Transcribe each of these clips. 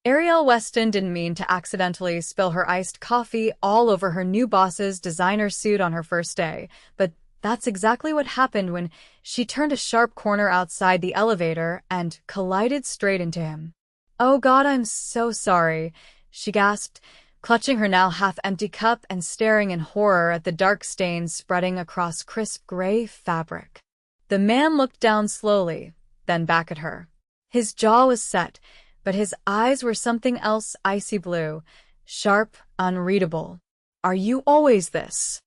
Arielle Weston didn't mean to accidentally spill her iced coffee all over her new boss's designer suit on her first day, but that's exactly what happened when she turned a sharp corner outside the elevator and collided straight into him. "Oh God, I'm so sorry," she gasped, clutching her now half-empty cup and staring in horror at the dark stains spreading across crisp gray fabric. The man looked down slowly, then back at her. His jaw was set, but his eyes were something else, icy blue, sharp, unreadable. "Are you always this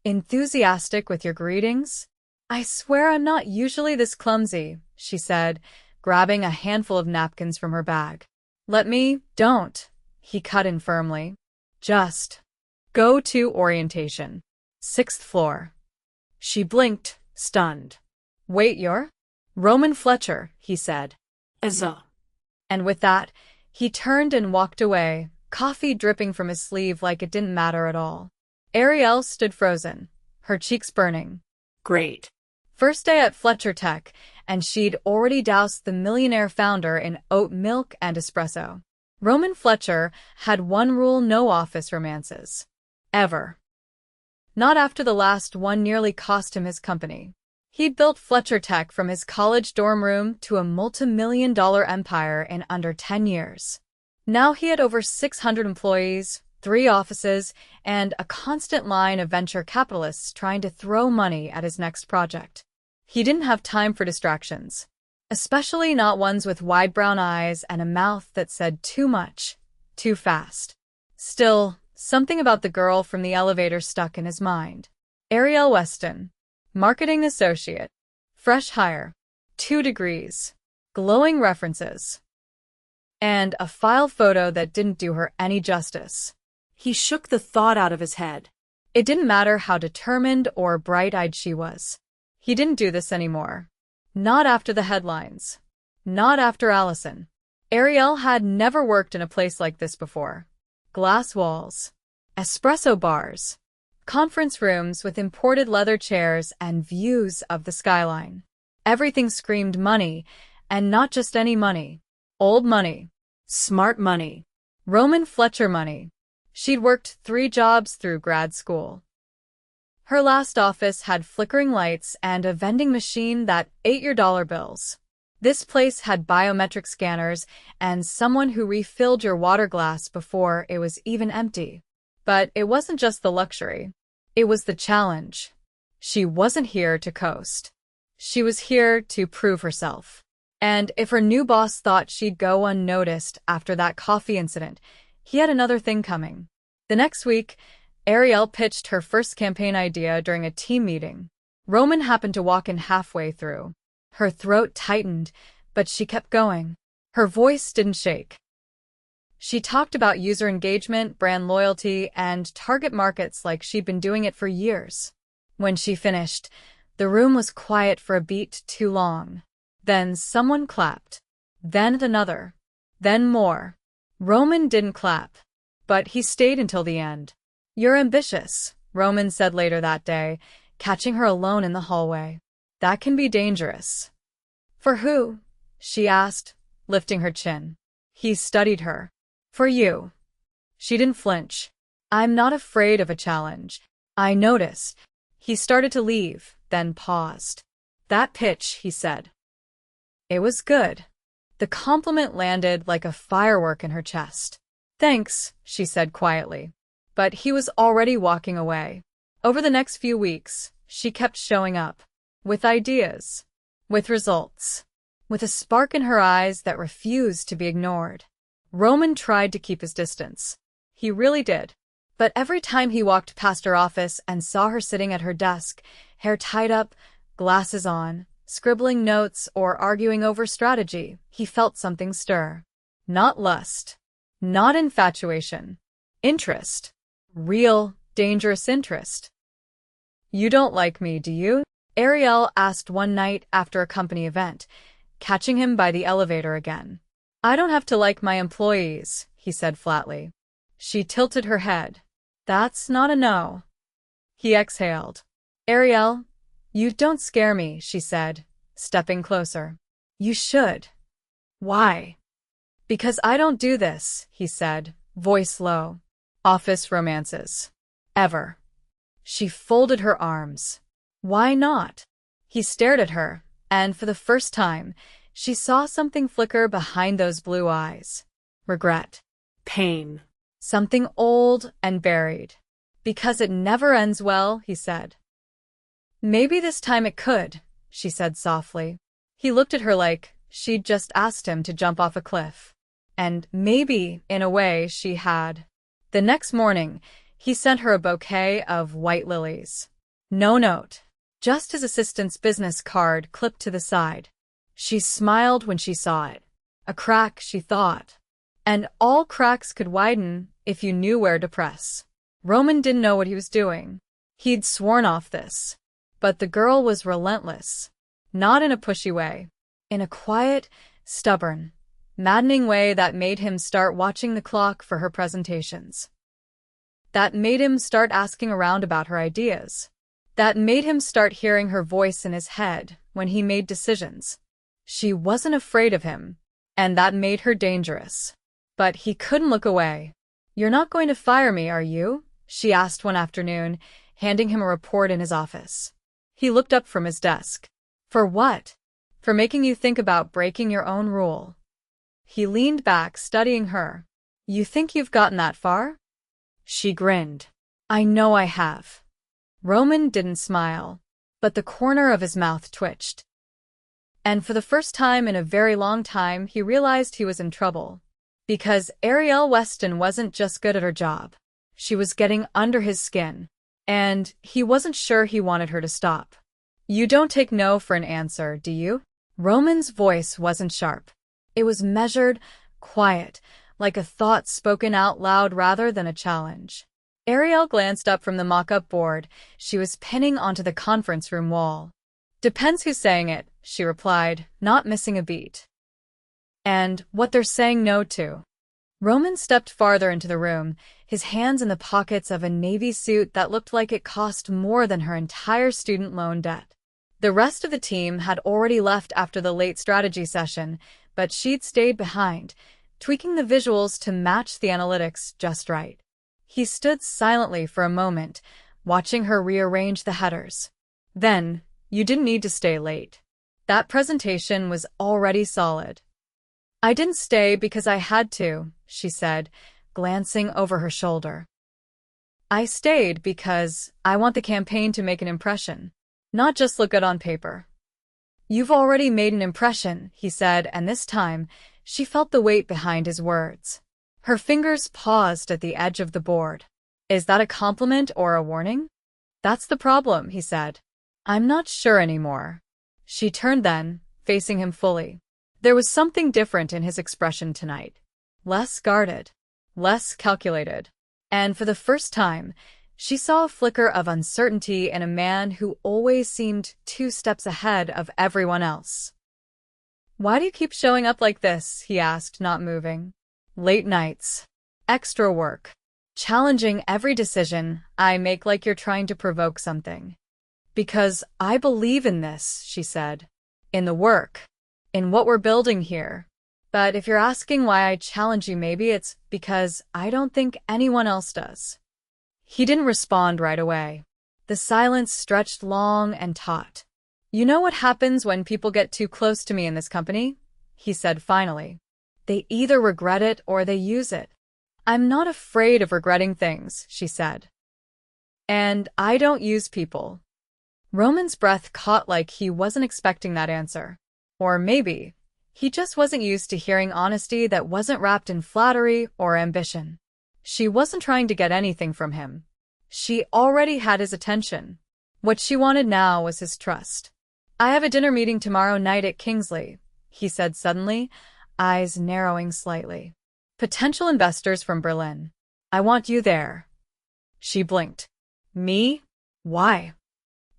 enthusiastic with your greetings?" "I swear I'm not usually this clumsy," she said, grabbing a handful of napkins from her bag. Don't," he cut in firmly. "Just go to orientation. 6th floor." She blinked, stunned. "Wait, you're Roman Fletcher," he said. And with that, he turned and walked away, coffee dripping from his sleeve like it didn't matter at all. Arielle stood frozen, her cheeks burning. Great. First day at Fletcher Tech, and she'd already doused the millionaire founder in oat milk and espresso. Roman Fletcher had one rule: no office romances. Ever. Not after the last one nearly cost him his company. He'd built Fletcher Tech from his college dorm room to a multi-million-dollar empire in under 10 years. Now he had over 600 employees, 3 offices, and a constant line of venture capitalists trying to throw money at his next project. He didn't have time for distractions, especially not ones with wide brown eyes and a mouth that said too much, too fast. Still, something about the girl from the elevator stuck in his mind. Arielle Weston, marketing associate, fresh hire, 2 degrees, glowing references, and a file photo that didn't do her any justice. He shook the thought out of his head. It didn't matter how determined or bright-eyed she was. He didn't do this anymore. Not after the headlines. Not after Allison. Arielle had never worked in a place like this before. Glass walls, espresso bars, conference rooms with imported leather chairs and views of the skyline. Everything screamed money, and not just any money. Old money. Smart money. Roman Fletcher money. She'd worked 3 jobs through grad school. Her last office had flickering lights and a vending machine that ate your dollar bills. This place had biometric scanners and someone who refilled your water glass before it was even empty. But it wasn't just the luxury. It was the challenge. She wasn't here to coast. She was here to prove herself. And if her new boss thought she'd go unnoticed after that coffee incident, he had another thing coming. The next week, Arielle pitched her first campaign idea during a team meeting. Roman happened to walk in halfway through. Her throat tightened, but she kept going. Her voice didn't shake. She talked about user engagement, brand loyalty, and target markets like she'd been doing it for years. When she finished, the room was quiet for a beat too long. Then someone clapped. Then another. Then more. Roman didn't clap, but he stayed until the end. "You're ambitious," Roman said later that day, catching her alone in the hallway. "That can be dangerous." "For who?" she asked, lifting her chin. He studied her. "For you." She didn't flinch. "I'm not afraid of a challenge." I noticed. He started to leave, then paused. "That pitch," he said. It was good. The compliment landed like a firework in her chest. "Thanks," she said quietly. But he was already walking away. Over the next few weeks, she kept showing up. With ideas. With results. With a spark in her eyes that refused to be ignored. Roman tried to keep his distance. He really did. But every time he walked past her office and saw her sitting at her desk, hair tied up, glasses on, scribbling notes or arguing over strategy, he felt something stir. Not lust. Not infatuation. Interest. Real, dangerous interest. "You don't like me, do you?" Arielle asked one night after a company event, catching him by the elevator again. "I don't have to like my employees," he said flatly. She tilted her head. "That's not a no." He exhaled. "Arielle, you don't scare me," she said, stepping closer. "You should." "Why?" Because I don't do this, he said, voice low. Office romances. Ever. She folded her arms. Why not? He stared at her, and for the first time, she saw something flicker behind those blue eyes. Regret. Pain. Something old and buried. Because it never ends well, he said. Maybe this time it could, she said softly. He looked at her like she'd just asked him to jump off a cliff. And maybe, in a way, she had. The next morning, he sent her a bouquet of white lilies. No note. Just his assistant's business card clipped to the side. She smiled when she saw it. A crack, she thought. And all cracks could widen if you knew where to press. Roman didn't know what he was doing. He'd sworn off this. But the girl was relentless. Not in a pushy way. In a quiet, stubborn, maddening way that made him start watching the clock for her presentations. That made him start asking around about her ideas. That made him start hearing her voice in his head when he made decisions. She wasn't afraid of him, and that made her dangerous. But he couldn't look away. "You're not going to fire me, are you?" she asked one afternoon, handing him a report in his office. He looked up from his desk. "For what?" "For making you think about breaking your own rule." He leaned back, studying her. "You think you've gotten that far?" She grinned. "I know I have." Roman didn't smile, but the corner of his mouth twitched. And for the first time in a very long time, he realized he was in trouble. Because Arielle Weston wasn't just good at her job. She was getting under his skin. And he wasn't sure he wanted her to stop. "You don't take no for an answer, do you?" Roman's voice wasn't sharp. It was measured, quiet, like a thought spoken out loud rather than a challenge. Arielle glanced up from the mock-up board she was pinning onto the conference room wall. "Depends who's saying it," she replied, not missing a beat. "And what they're saying no to." Roman stepped farther into the room, his hands in the pockets of a navy suit that looked like it cost more than her entire student loan debt. The rest of the team had already left after the late strategy session, but she'd stayed behind, tweaking the visuals to match the analytics just right. He stood silently for a moment, watching her rearrange the headers. Then, "You didn't need to stay late. That presentation was already solid." "I didn't stay because I had to," she said, glancing over her shoulder. "I stayed because I want the campaign to make an impression, not just look good on paper." "You've already made an impression," he said, and this time, she felt the weight behind his words. Her fingers paused at the edge of the board. "Is that a compliment or a warning?" "That's the problem," he said. "I'm not sure anymore." She turned then, facing him fully. There was something different in his expression tonight. Less guarded. Less calculated. And for the first time, she saw a flicker of uncertainty in a man who always seemed 2 steps ahead of everyone else. "Why do you keep showing up like this?" he asked, not moving. "Late nights. Extra work. Challenging every decision I make like you're trying to provoke something." "Because I believe in this," she said. "In the work. In what we're building here. But if you're asking why I challenge you, maybe it's because I don't think anyone else does." He didn't respond right away. The silence stretched long and taut. "You know what happens when people get too close to me in this company?" he said finally. "They either regret it or they use it." "I'm not afraid of regretting things," she said. "And I don't use people." Roman's breath caught like he wasn't expecting that answer. Or maybe he just wasn't used to hearing honesty that wasn't wrapped in flattery or ambition. She wasn't trying to get anything from him. She already had his attention. What she wanted now was his trust. "I have a dinner meeting tomorrow night at Kingsley," he said suddenly, eyes narrowing slightly. "Potential investors from Berlin. I want you there." She blinked. "Me? Why?"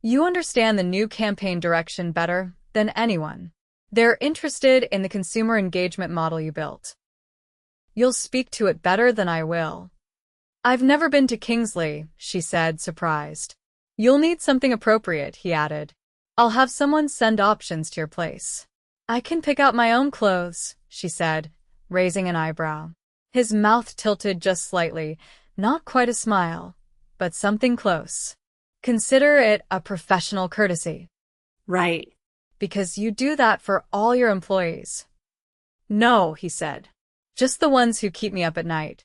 "You understand the new campaign direction better than anyone. They're interested in the consumer engagement model you built. You'll speak to it better than I will." "I've never been to Kingsley," she said, surprised. "You'll need something appropriate," he added. "I'll have someone send options to your place." "I can pick out my own clothes," she said, raising an eyebrow. His mouth tilted just slightly, not quite a smile, but something close. Consider it a professional courtesy. Right. Because you do that for all your employees. No, he said. Just the ones who keep me up at night.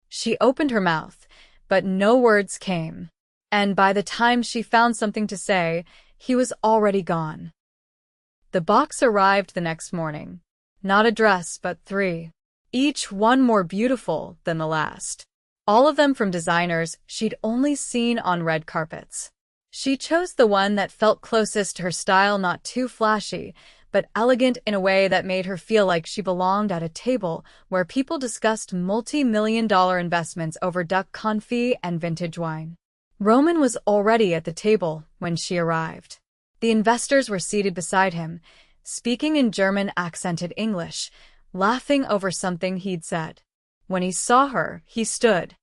She opened her mouth, but no words came. And by the time she found something to say, he was already gone. The box arrived the next morning. Not a dress, but 3. Each one more beautiful than the last. All of them from designers she'd only seen on red carpets. She chose the one that felt closest to her style, not too flashy, but elegant in a way that made her feel like she belonged at a table where people discussed multi-million-dollar investments over duck confit and vintage wine. Roman was already at the table when she arrived. The investors were seated beside him, speaking in German-accented English, laughing over something he'd said. When he saw her, he stood.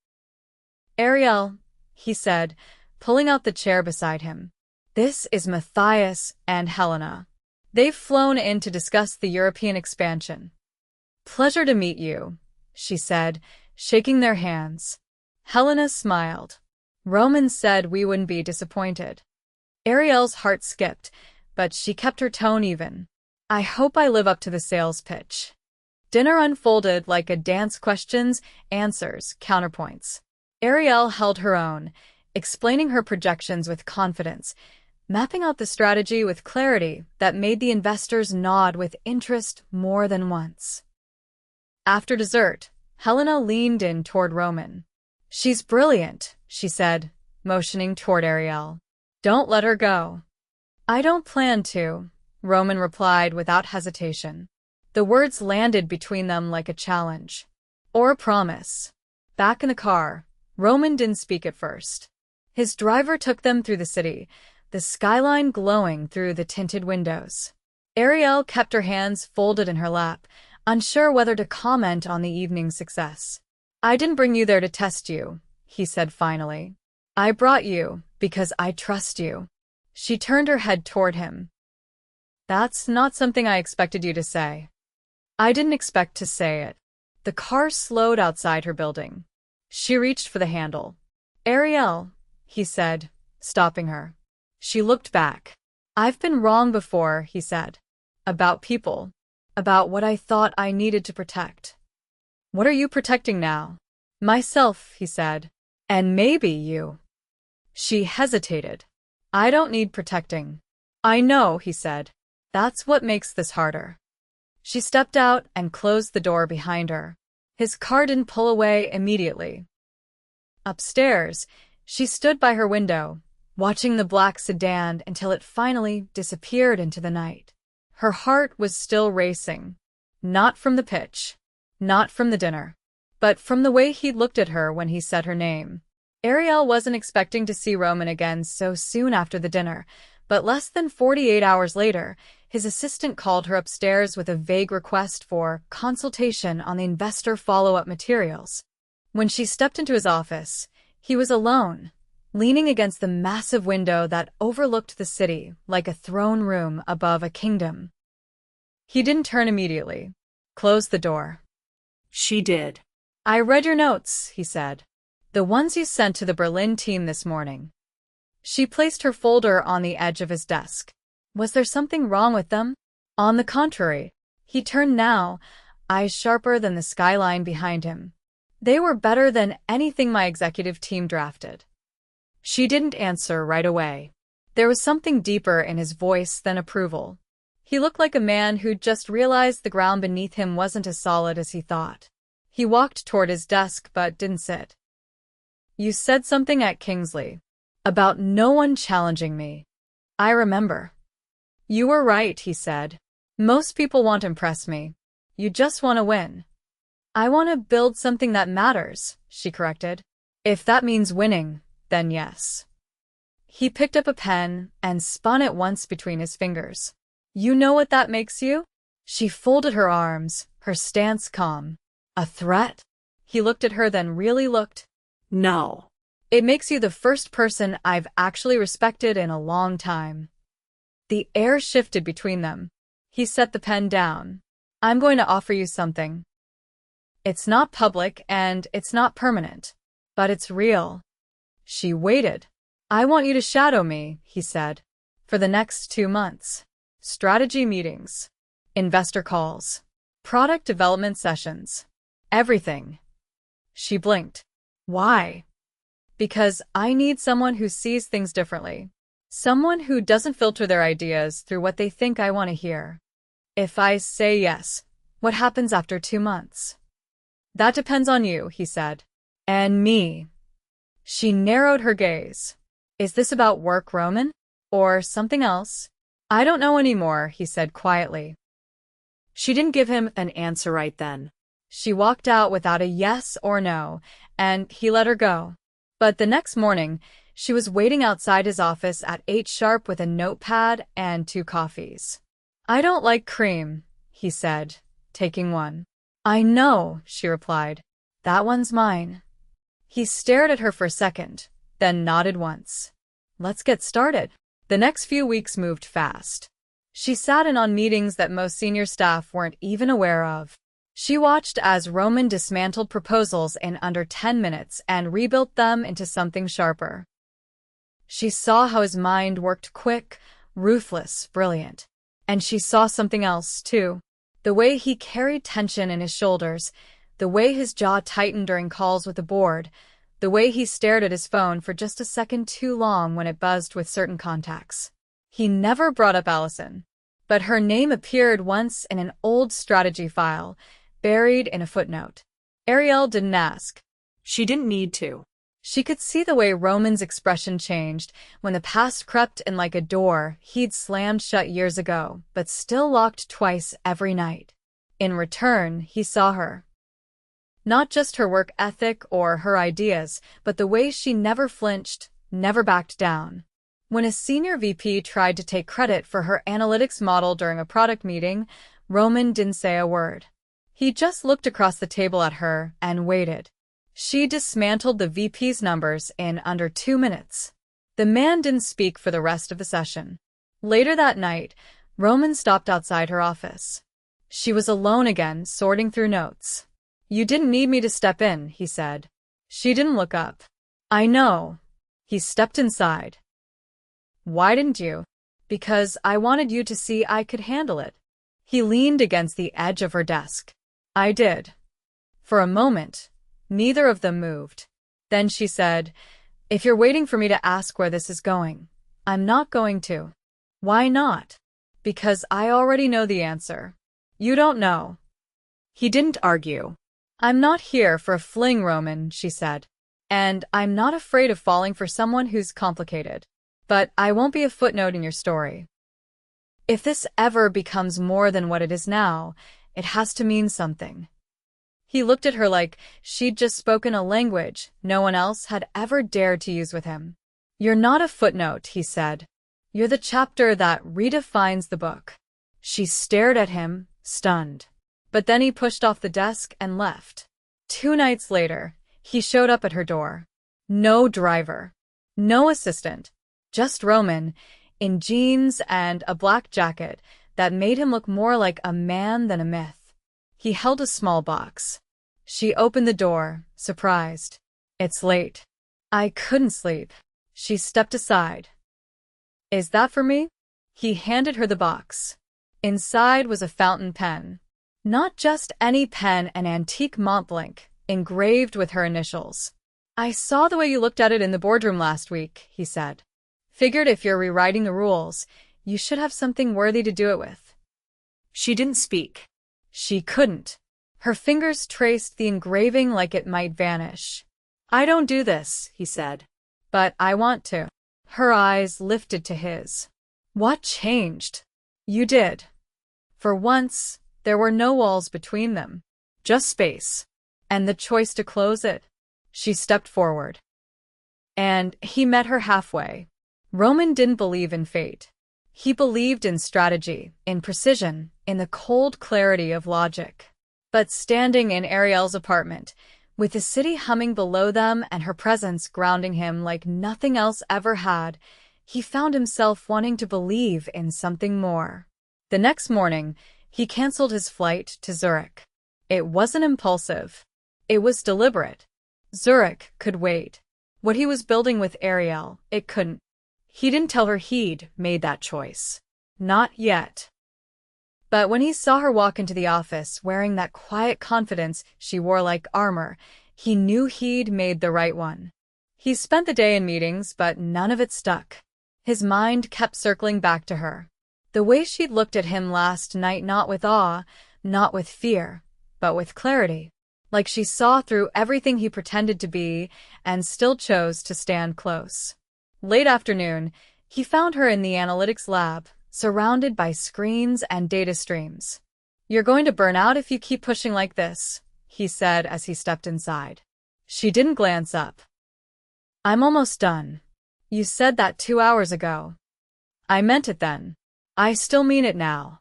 "Arielle," he said, pulling out the chair beside him. "This is Matthias and Helena. They've flown in to discuss the European expansion." "Pleasure to meet you," she said, shaking their hands. Helena smiled. "Roman said we wouldn't be disappointed." Arielle's heart skipped, but she kept her tone even. "I hope I live up to the sales pitch." Dinner unfolded like a dance: questions, answers, counterpoints. Arielle held her own, explaining her projections with confidence, mapping out the strategy with clarity that made the investors nod with interest more than once. After dessert, Helena leaned in toward Roman. "She's brilliant," she said, motioning toward Arielle. "Don't let her go." "I don't plan to," Roman replied without hesitation. The words landed between them like a challenge. Or a promise. Back in the car, Roman didn't speak at first. His driver took them through the city, the skyline glowing through the tinted windows. Arielle kept her hands folded in her lap, unsure whether to comment on the evening's success. "I didn't bring you there to test you," he said finally. "I brought you because I trust you." She turned her head toward him. "That's not something I expected you to say." "I didn't expect to say it." The car slowed outside her building. She reached for the handle. "Arielle," he said, stopping her. She looked back. "I've been wrong before," he said. "About people. About what I thought I needed to protect." "What are you protecting now?" "Myself," he said. "And maybe you." She hesitated. "I don't need protecting." "I know," he said. "That's what makes this harder." She stepped out and closed the door behind her. His car didn't pull away immediately. Upstairs, she stood by her window, watching the black sedan until it finally disappeared into the night. Her heart was still racing. Not from the pitch, not from the dinner, but from the way he looked at her when he said her name. Arielle wasn't expecting to see Roman again so soon after the dinner, but less than 48 hours later, his assistant called her upstairs with a vague request for consultation on the investor follow-up materials. When she stepped into his office, he was alone, leaning against the massive window that overlooked the city like a throne room above a kingdom. He didn't turn immediately. Closed the door. She did. "I read your notes," he said. "The ones you sent to the Berlin team this morning." She placed her folder on the edge of his desk. Was there something wrong with them? On the contrary. He turned now, eyes sharper than the skyline behind him. "They were better than anything my executive team drafted." She didn't answer right away. There was something deeper in his voice than approval. He looked like a man who'd just realized the ground beneath him wasn't as solid as he thought. He walked toward his desk but didn't sit. "You said something at Kingsley. About no one challenging me." "I remember." "You were right," he said. "Most people won't impress me. You just want to win." "I want to build something that matters," she corrected. "If that means winning, then yes." He picked up a pen and spun it once between his fingers. "You know what that makes you?" She folded her arms, her stance calm. "A threat?" He looked at her, then really looked. "No." "It makes you the first person I've actually respected in a long time." The air shifted between them. He set the pen down. "I'm going to offer you something." It's not public and it's not permanent, but it's real. She waited. I want you to shadow me, he said, for the next 2 months. Strategy meetings, investor calls, product development sessions, everything. She blinked. Why? Because I need someone who sees things differently. Someone who doesn't filter their ideas through what they think I want to hear. If I say yes, what happens after 2 months? That depends on you, he said. And me. She narrowed her gaze. Is this about work, Roman? Or something else? I don't know anymore, he said quietly. She didn't give him an answer right then. She walked out without a yes or no, and he let her go. But the next morning, she was waiting outside his office at 8 sharp with a notepad and 2 coffees. I don't like cream, he said, taking one. I know, she replied. That one's mine. He stared at her for a second, then nodded once. Let's get started. The next few weeks moved fast. She sat in on meetings that most senior staff weren't even aware of. She watched as Roman dismantled proposals in under 10 minutes and rebuilt them into something sharper. She saw how his mind worked quick, ruthless, brilliant. And she saw something else, too. The way he carried tension in his shoulders, the way his jaw tightened during calls with the board, the way he stared at his phone for just a second too long when it buzzed with certain contacts. He never brought up Allison, but her name appeared once in an old strategy file, buried in a footnote. Arielle didn't ask. She didn't need to. She could see the way Roman's expression changed when the past crept in like a door he'd slammed shut years ago, but still locked twice every night. In return, he saw her. Not just her work ethic or her ideas, but the way she never flinched, never backed down. When a senior VP tried to take credit for her analytics model during a product meeting, Roman didn't say a word. He just looked across the table at her and waited. She dismantled the VP's numbers in under 2 minutes. The man didn't speak for the rest of the session. Later that night, Roman stopped outside her office. She was alone again, sorting through notes. You didn't need me to step in, he said. She didn't look up. I know. He stepped inside. Why didn't you? Because I wanted you to see I could handle it. He leaned against the edge of her desk. I did. For a moment, neither of them moved. Then she said, if you're waiting for me to ask where this is going, I'm not going to. Why not? Because I already know the answer. You don't know. He didn't argue. I'm not here for a fling, Roman, she said. And I'm not afraid of falling for someone who's complicated. But I won't be a footnote in your story. If this ever becomes more than what it is now, it has to mean something. He looked at her like she'd just spoken a language no one else had ever dared to use with him. You're not a footnote, he said. You're the chapter that redefines the book. She stared at him, stunned. But then he pushed off the desk and left. 2 nights later, he showed up at her door. No driver. No assistant. Just Roman, in jeans and a black jacket that made him look more like a man than a myth. He held a small box. She opened the door, surprised. It's late. I couldn't sleep. She stepped aside. Is that for me? He handed her the box. Inside was a fountain pen. Not just any pen, an antique Montblanc, engraved with her initials. I saw the way you looked at it in the boardroom last week, he said. Figured if you're rewriting the rules, you should have something worthy to do it with. She didn't speak. She couldn't. Her fingers traced the engraving like it might vanish. I don't do this, he said. But I want to. Her eyes lifted to his. What changed? You did. For once, there were no walls between them. Just space. And the choice to close it. She stepped forward. And he met her halfway. Roman didn't believe in fate. He believed in strategy, in precision, in the cold clarity of logic. But standing in Arielle's apartment, with the city humming below them and her presence grounding him like nothing else ever had, he found himself wanting to believe in something more. The next morning, he canceled his flight to Zurich. It wasn't impulsive. It was deliberate. Zurich could wait. What he was building with Arielle, it couldn't. He didn't tell her he'd made that choice. Not yet. But when he saw her walk into the office wearing that quiet confidence she wore like armor, he knew he'd made the right one. He spent the day in meetings, but none of it stuck. His mind kept circling back to her. The way she'd looked at him last night, not with awe, not with fear, but with clarity. Like she saw through everything he pretended to be and still chose to stand close. Late afternoon, he found her in the analytics lab, surrounded by screens and data streams. "You're going to burn out if you keep pushing like this," he said as he stepped inside. She didn't glance up. "I'm almost done. You said that 2 hours ago." "I meant it then. I still mean it now."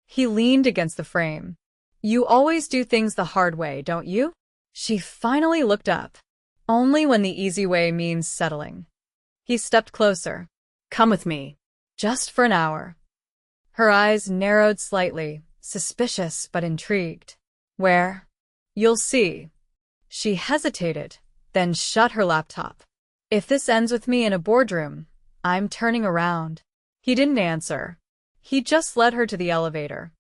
He leaned against the frame. "You always do things the hard way, don't you?" She finally looked up. "Only when the easy way means settling." He stepped closer. "Come with me. Just for an hour." Her eyes narrowed slightly, suspicious but intrigued. "Where?" "You'll see." She hesitated, then shut her laptop. "If this ends with me in a boardroom, I'm turning around." He didn't answer. He just led her to the elevator.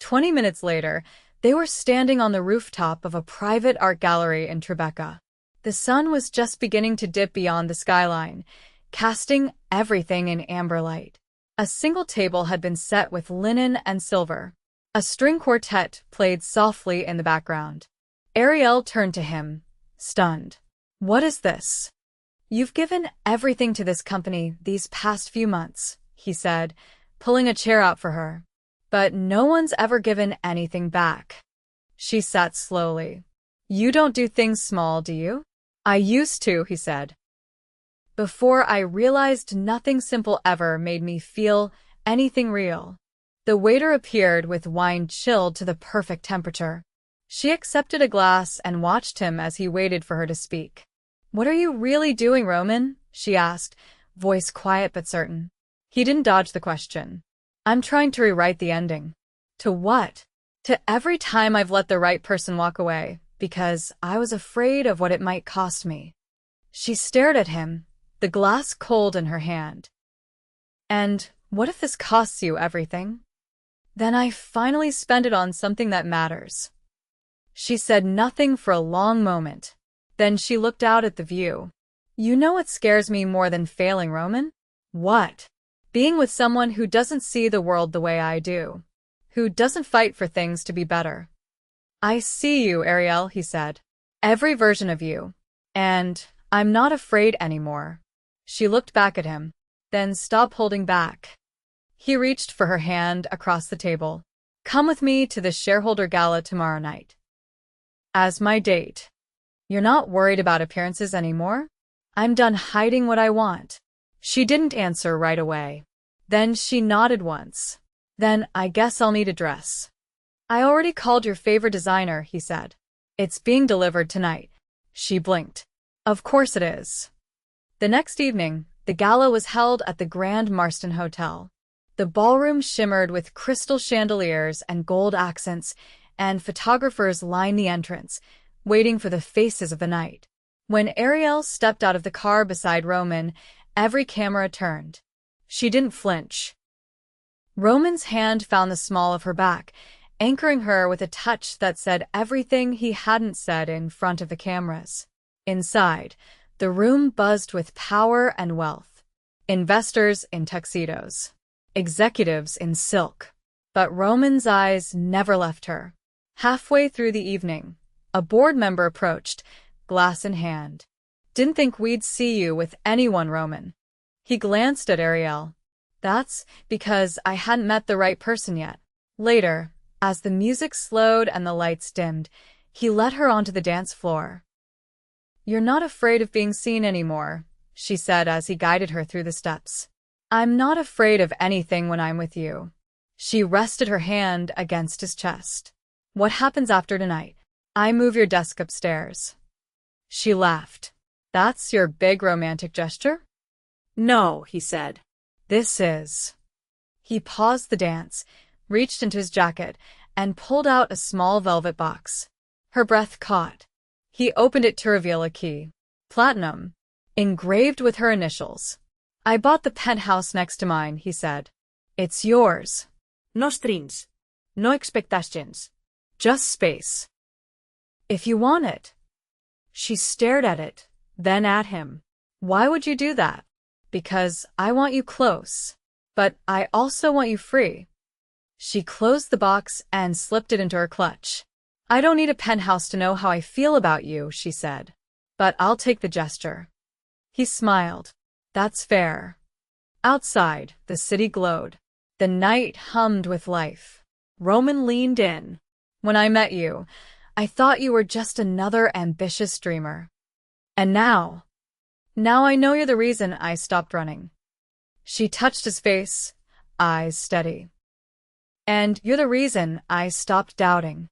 20 minutes later, they were standing on the rooftop of a private art gallery in Tribeca. The sun was just beginning to dip beyond the skyline, casting everything in amber light. A single table had been set with linen and silver. A string quartet played softly in the background. Arielle turned to him, stunned. "What is this?" "You've given everything to this company these past few months," he said, pulling a chair out for her. "But no one's ever given anything back." She sat slowly. "You don't do things small, do you?" "I used to," he said. "Before I realized nothing simple ever made me feel anything real." The waiter appeared with wine chilled to the perfect temperature. She accepted a glass and watched him as he waited for her to speak. "What are you really doing, Roman?" she asked, voice quiet but certain. He didn't dodge the question. "I'm trying to rewrite the ending." "To what?" "To every time I've let the right person walk away, because I was afraid of what it might cost me." She stared at him, the glass cold in her hand. "And what if this costs you everything?" "Then I finally spend it on something that matters." She said nothing for a long moment. Then she looked out at the view. "You know what scares me more than failing, Roman?" "What?" "Being with someone who doesn't see the world the way I do. Who doesn't fight for things to be better." "I see you, Arielle," he said. "Every version of you. And I'm not afraid anymore." She looked back at him, then stopped holding back. He reached for her hand across the table. "Come with me to the shareholder gala tomorrow night." "As my date." "You're not worried about appearances anymore?" "I'm done hiding what I want." She didn't answer right away. Then she nodded once. "Then I guess I'll need a dress." "I already called your favorite designer," he said. "It's being delivered tonight." She blinked. "Of course it is." The next evening, the gala was held at the Grand Marston Hotel. The ballroom shimmered with crystal chandeliers and gold accents, and photographers lined the entrance, waiting for the faces of the night. When Arielle stepped out of the car beside Roman, every camera turned. She didn't flinch. Roman's hand found the small of her back, anchoring her with a touch that said everything he hadn't said in front of the cameras. Inside, the room buzzed with power and wealth. Investors in tuxedos. Executives in silk. But Roman's eyes never left her. Halfway through the evening, a board member approached, glass in hand. "Didn't think we'd see you with anyone, Roman." He glanced at Arielle. "That's because I hadn't met the right person yet." Later, as the music slowed and the lights dimmed, he led her onto the dance floor. "You're not afraid of being seen anymore," she said as he guided her through the steps. "I'm not afraid of anything when I'm with you." She rested her hand against his chest. "What happens after tonight?" "I move your desk upstairs." She laughed. "That's your big romantic gesture?" "No," he said. "This is." He paused the dance, reached into his jacket, and pulled out a small velvet box. Her breath caught. He opened it to reveal a key. Platinum, engraved with her initials. I bought the penthouse next to mine, he said. It's yours. No strings. No expectations. Just space. If you want it. She stared at it, then at him. Why would you do that? Because I want you close. But I also want you free. She closed the box and slipped it into her clutch. I don't need a penthouse to know how I feel about you, she said. But I'll take the gesture. He smiled. That's fair. Outside, the city glowed. The night hummed with life. Roman leaned in. When I met you, I thought you were just another ambitious dreamer. And now I know you're the reason I stopped running. She touched his face, eyes steady. And you're the reason I stopped doubting.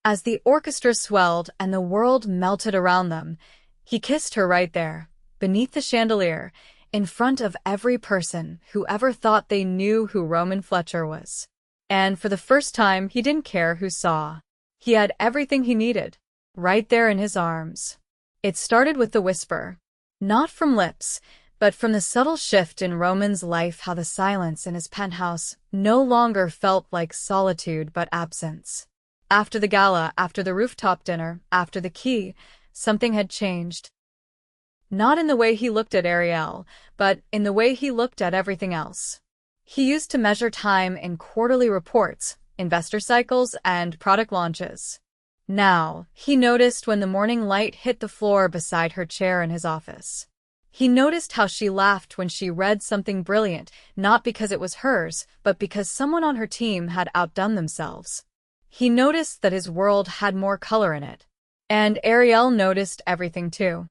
As the orchestra swelled and the world melted around them, he kissed her right there, beneath the chandelier, in front of every person who ever thought they knew who Roman Fletcher was. And for the first time, he didn't care who saw. He had everything he needed, right there in his arms. It started with the whisper, not from lips, but from the subtle shift in Roman's life, how the silence in his penthouse no longer felt like solitude but absence. After the gala, after the rooftop dinner, after the key, something had changed. Not in the way he looked at Arielle, but in the way he looked at everything else. He used to measure time in quarterly reports, investor cycles, and product launches. Now, he noticed when the morning light hit the floor beside her chair in his office. He noticed how she laughed when she read something brilliant, not because it was hers, but because someone on her team had outdone themselves. He noticed that his world had more color in it. And Arielle noticed everything too.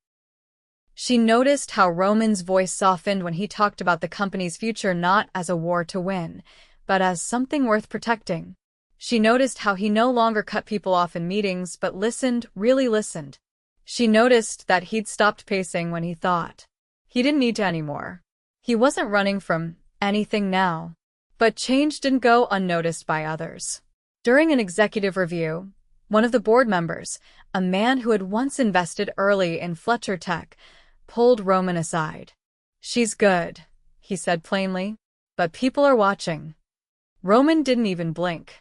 She noticed how Roman's voice softened when he talked about the company's future not as a war to win, but as something worth protecting. She noticed how he no longer cut people off in meetings but listened, really listened. She noticed that he'd stopped pacing when he thought he didn't need to anymore. He wasn't running from anything now. But change didn't go unnoticed by others. During an executive review, one of the board members, a man who had once invested early in Fletcher Tech, pulled Roman aside. She's good, he said plainly, but people are watching. Roman didn't even blink.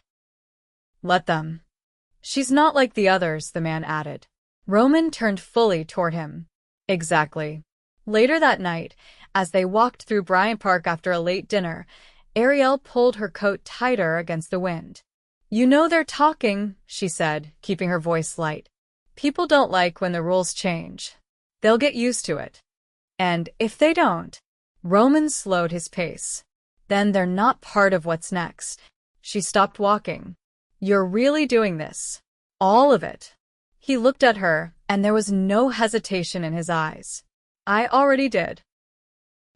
Let them. She's not like the others, the man added. Roman turned fully toward him. Exactly. Later that night, as they walked through Bryant Park after a late dinner, Arielle pulled her coat tighter against the wind. You know they're talking, she said, keeping her voice light. People don't like when the rules change. They'll get used to it. And if they don't, Roman slowed his pace. Then they're not part of what's next. She stopped walking. You're really doing this. All of it. He looked at her, and there was no hesitation in his eyes. I already did.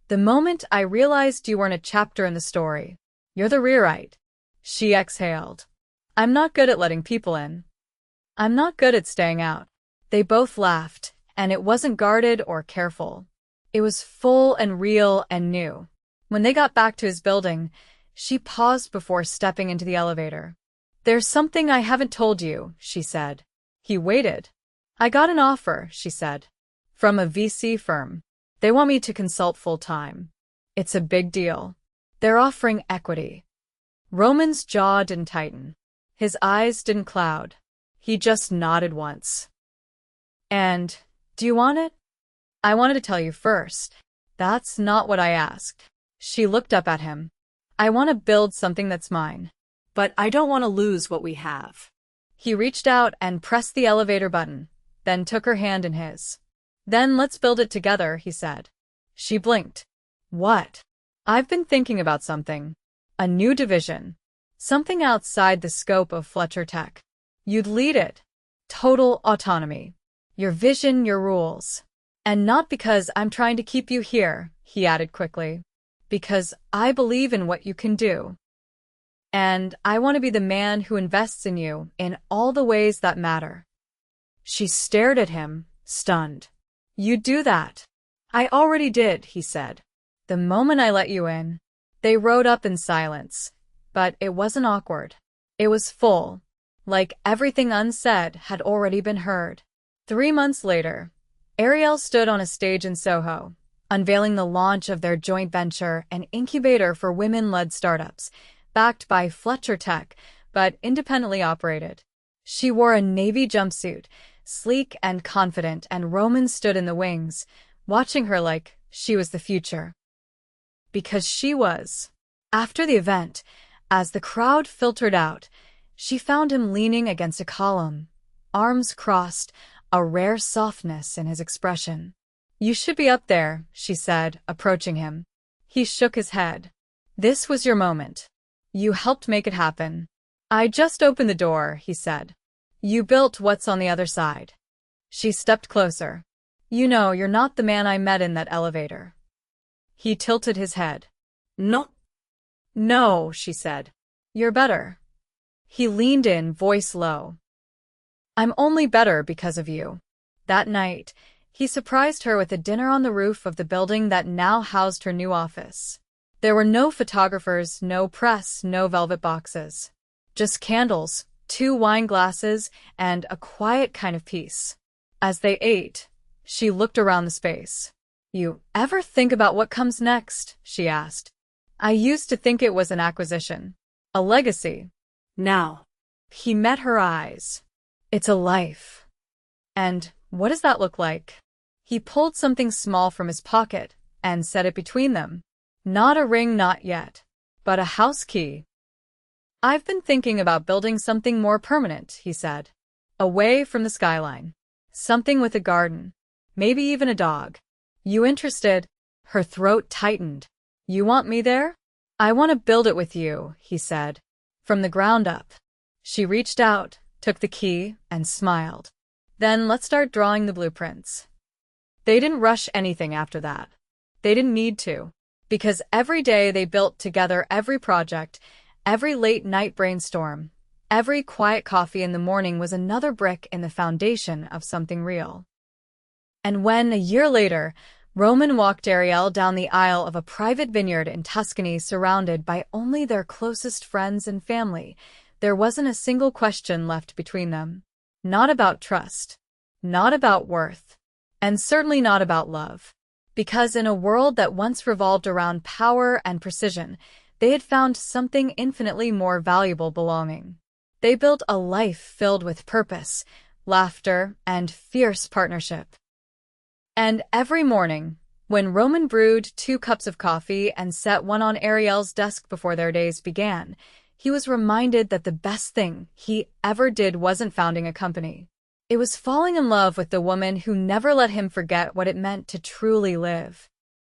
The moment I realized you weren't a chapter in the story. You're the rewrite. She exhaled. I'm not good at letting people in. I'm not good at staying out. They both laughed, and it wasn't guarded or careful. It was full and real and new. When they got back to his building, she paused before stepping into the elevator. There's something I haven't told you, she said. He waited. I got an offer, she said. From a VC firm. They want me to consult full-time. It's a big deal. They're offering equity. Roman's jaw didn't tighten. His eyes didn't cloud. He just nodded once. And, do you want it? I wanted to tell you first. That's not what I asked. She looked up at him. I want to build something that's mine. But I don't want to lose what we have. He reached out and pressed the elevator button, then took her hand in his. Then let's build it together, he said. She blinked. What? I've been thinking about something. A new division. Something outside the scope of Fletcher Tech. You'd lead it. Total autonomy. Your vision, your rules. And not because I'm trying to keep you here, he added quickly. Because I believe in what you can do. And I want to be the man who invests in you in all the ways that matter. She stared at him, stunned. You do that. I already did, he said. The moment I let you in. They rode up in silence. But it wasn't awkward. It was full. like everything unsaid had already been heard. 3 months later, Arielle stood on a stage in Soho, unveiling the launch of their joint venture, an incubator for women-led startups, backed by Fletcher Tech, but independently operated. She wore a navy jumpsuit, sleek and confident, and Roman stood in the wings, watching her like she was the future. Because she was. After the event, as the crowd filtered out, she found him leaning against a column, arms crossed, a rare softness in his expression. "You should be up there," she said, approaching him. He shook his head. "This was your moment. You helped make it happen." "I just opened the door," he said. "You built what's on the other side." She stepped closer. "You know, you're not the man I met in that elevator." He tilted his head. "No." "No," she said. "You're better." He leaned in, voice low. "I'm only better because of you." That night, he surprised her with a dinner on the roof of the building that now housed her new office. There were no photographers, no press, no velvet boxes. Just candles, 2 wine glasses, and a quiet kind of peace. As they ate, she looked around the space. "You ever think about what comes next?" she asked. "I used to think it was an acquisition. A legacy. Now." He met her eyes. "It's a life." "And what does that look like?" He pulled something small from his pocket and set it between them. "Not a ring, not yet, but a house key." "I've been thinking about building something more permanent," he said. "Away from the skyline. Something with a garden. Maybe even a dog." "You interested?" Her throat tightened. "You want me there?" "I want to build it with you," he said. "From the ground up." She reached out, took the key, and smiled. "Then let's start drawing the blueprints." They didn't rush anything after that. They didn't need to. Because every day they built together, every project, every late-night brainstorm, every quiet coffee in the morning was another brick in the foundation of something real. And when, a year later, Roman walked Arielle down the aisle of a private vineyard in Tuscany surrounded by only their closest friends and family, there wasn't a single question left between them. Not about trust, not about worth, and certainly not about love. Because in a world that once revolved around power and precision, they had found something infinitely more valuable: belonging. They built a life filled with purpose, laughter, and fierce partnership. And every morning, when Roman brewed 2 cups of coffee and set one on Arielle's desk before their days began, he was reminded that the best thing he ever did wasn't founding a company. It was falling in love with the woman who never let him forget what it meant to truly live.